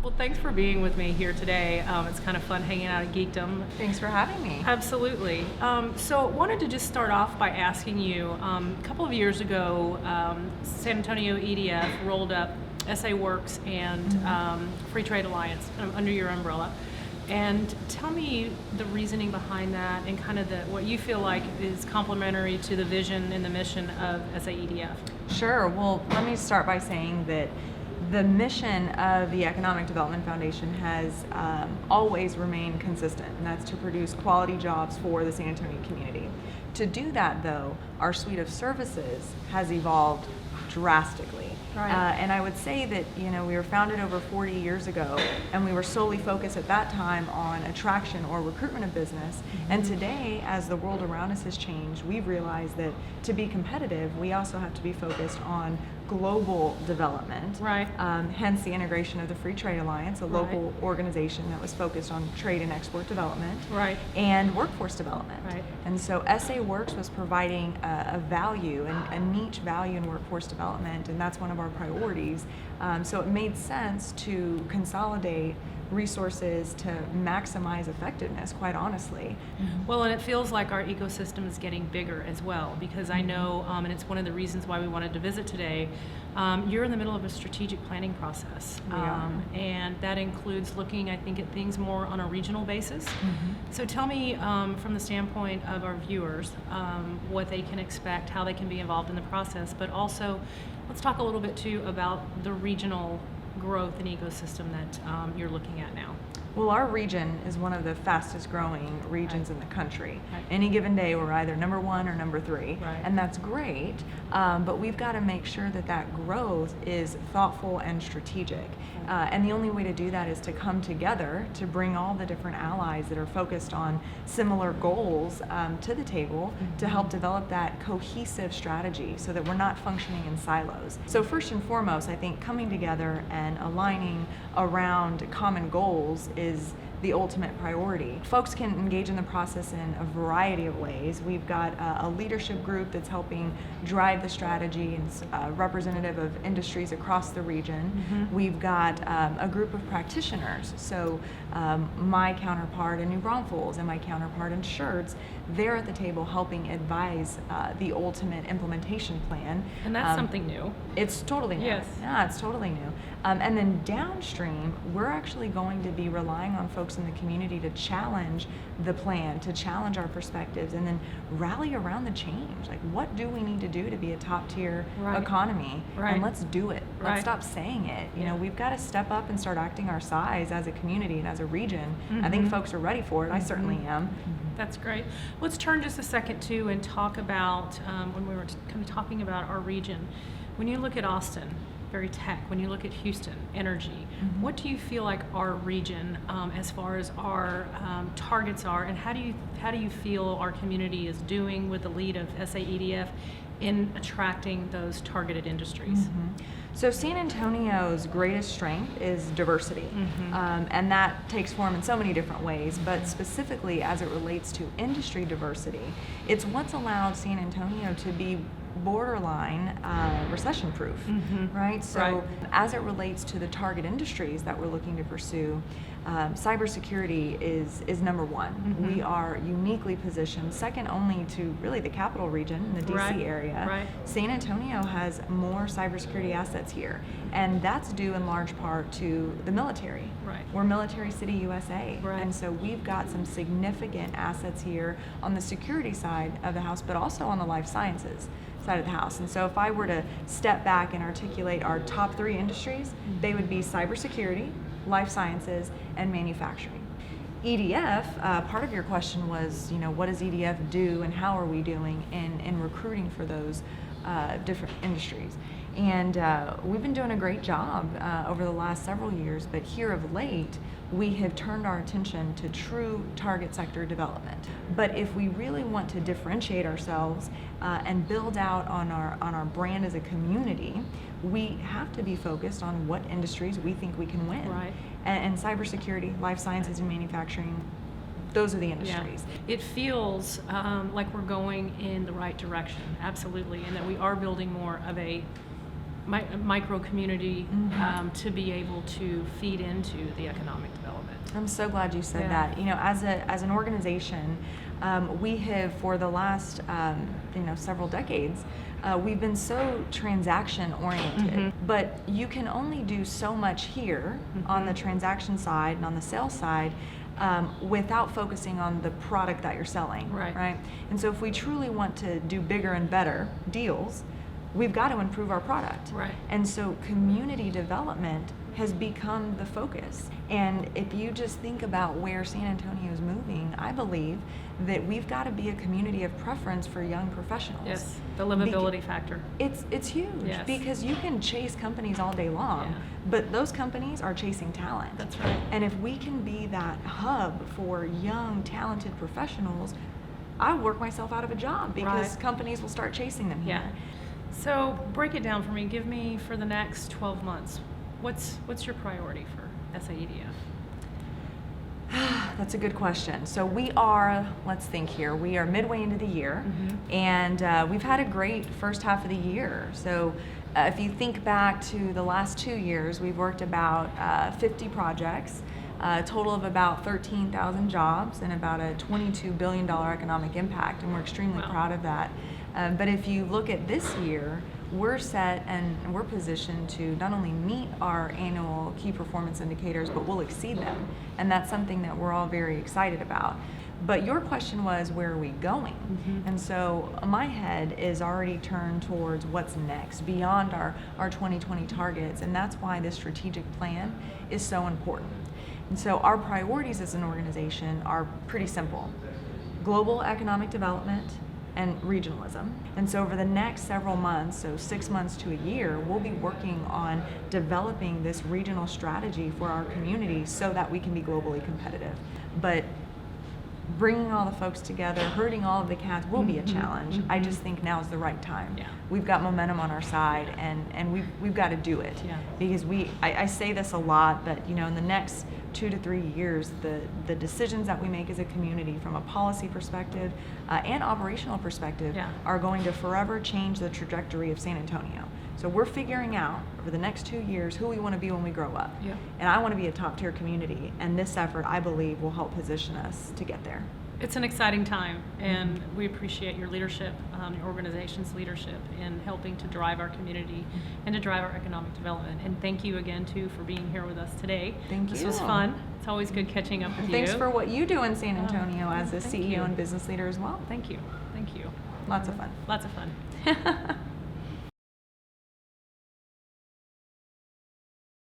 Well, thanks for being with me here today. It's kind of fun hanging out at Geekdom. Thanks for having me. Absolutely. So wanted to just start off by asking you, a couple of years ago, San Antonio EDF rolled up SA Works and Free Trade Alliance under your umbrella. And tell me the reasoning behind that and kind of what you feel like is complementary to the vision and the mission of SAEDF. Sure. Well, let me start by saying that the mission of the Economic Development Foundation has always remained consistent, and that's to produce quality jobs for the San Antonio community. To do that, though, our suite of services has evolved drastically. Right. And I would say that, we were founded over 40 years ago, and we were solely focused at that time on attraction or recruitment of business. Mm-hmm. And today, as the world around us has changed, we've realized that to be competitive, we also have to be focused on global development. Right. Hence the integration of the Free Trade Alliance, a local organization that was focused on trade and export development. Right. And workforce development. Right. And so SA Works was providing a value, a niche value in workforce development, and that's one of our priorities. So it made sense to consolidate resources to maximize effectiveness, quite honestly. Mm-hmm. Well, and it feels like our ecosystem is getting bigger as well, because I know, and it's one of the reasons why we wanted to visit today, you're in the middle of a strategic planning process. And that includes looking, I think, at things more on a regional basis. Mm-hmm. So tell me, from the standpoint of our viewers, what they can expect, how they can be involved in the process, but also let's talk a little bit too about the regional growth and ecosystem that you're looking at now. Well, our region is one of the fastest growing regions in the country. Right. Any given day, we're either number 1 or number 3, and that's great, but we've got to make sure that that growth is thoughtful and strategic. And the only way to do that is to come together to bring all the different allies that are focused on similar goals to the table to help develop that cohesive strategy so that we're not functioning in silos. So first and foremost, I think coming together and aligning around common goals is the ultimate priority. Folks can engage in the process in a variety of ways. We've got a leadership group that's helping drive the strategy and representative of industries across the region. Mm-hmm. We've got a group of practitioners. So my counterpart in New Braunfels and my counterpart in Schertz, they're at the table helping advise the ultimate implementation plan. And that's something new. It's totally new. Yes. Yeah, it's totally new. And then downstream, we're actually going to be relying on folks in the community to challenge the plan, to challenge our perspectives, and then rally around the change. Like, what do we need to do to be a top-tier economy? And let's do it. Let's stop saying it. You know, we've got to step up and start acting our size as a community and as a region. Mm-hmm. I think folks are ready for it. I certainly am. That's great. Let's turn just a second, too, and talk about, when we were kind of talking about our region, when you look at Austin, very tech, when you look at Houston, energy, what do you feel like our region, as far as our targets are, and how do you feel our community is doing with the lead of SAEDF in attracting those targeted industries? Mm-hmm. So San Antonio's greatest strength is diversity, and that takes form in so many different ways, but specifically as it relates to industry diversity, it's what's allowed San Antonio to be borderline recession-proof, right? So as it relates to the target industries that we're looking to pursue, cybersecurity is number one. We are uniquely positioned, second only to really the capital region in the DC area. San Antonio has more cybersecurity assets here, and that's due in large part to the military. We're Military City, USA, and so we've got some significant assets here on the security side of the house, but also on the life sciences side of the house. And so if I were to step back and articulate our top 3 industries, they would be cybersecurity, life sciences, and manufacturing. EDF, part of your question was, what does EDF do and how are we doing in recruiting for those different industries? And we've been doing a great job over the last several years, but here of late, we have turned our attention to true target sector development. But if we really want to differentiate ourselves and build out on our brand as a community, we have to be focused on what industries we think we can win. And cybersecurity, life sciences, and manufacturing, those are the industries. It feels like we're going in the right direction, absolutely, and that we are building more of a micro community to be able to feed into the economic development. I'm so glad you said that. You know, as an organization, we have for the last several decades, we've been so transaction oriented, but you can only do so much here on the transaction side and on the sales side without focusing on the product that you're selling, right? And so if we truly want to do bigger and better deals, we've got to improve our product. Right. And so community development has become the focus. And if you just think about where San Antonio is moving, I believe that we've got to be a community of preference for young professionals. Yes, the livability factor. It's huge because you can chase companies all day long, but those companies are chasing talent. That's right. And if we can be that hub for young, talented professionals, I work myself out of a job because companies will start chasing them here. So break it down for me. Give me for the next 12 months, what's your priority for SAEDF? That's a good question. So we are, let's think here, we are midway into the year, and we've had a great first half of the year. So if you think back to the last 2 years, we've worked about 50 projects, a total of about 13,000 jobs and about a $22 billion economic impact, and we're extremely proud of that. But if you look at this year, we're set and we're positioned to not only meet our annual key performance indicators, but we'll exceed them. And that's something that we're all very excited about. But your question was, where are we going? And so my head is already turned towards what's next, beyond our 2020 targets. And that's why this strategic plan is so important. And so our priorities as an organization are pretty simple: global economic development and regionalism. And so over the next several months, so 6 months to a year, we'll be working on developing this regional strategy for our community so that we can be globally competitive. But bringing all the folks together, herding all of the cats will be a challenge. I just think now is the right time. We've got momentum on our side, and we've got to do it. Because I say this a lot, but in the next 2 to 3 years, the decisions that we make as a community from a policy perspective and operational perspective are going to forever change the trajectory of San Antonio. So we're figuring out over the next 2 years who we want to be when we grow up. And I want to be a top-tier community, and this effort, I believe, will help position us to get there. It's an exciting time, and we appreciate your leadership, your organization's leadership in helping to drive our community and to drive our economic development. And thank you again, too, for being here with us today. Thank you. This was fun. It's always good catching up with you. Thanks for what you do in San Antonio as a CEO and business leader as well. Thank you. Thank you. Lots of fun. Lots of fun.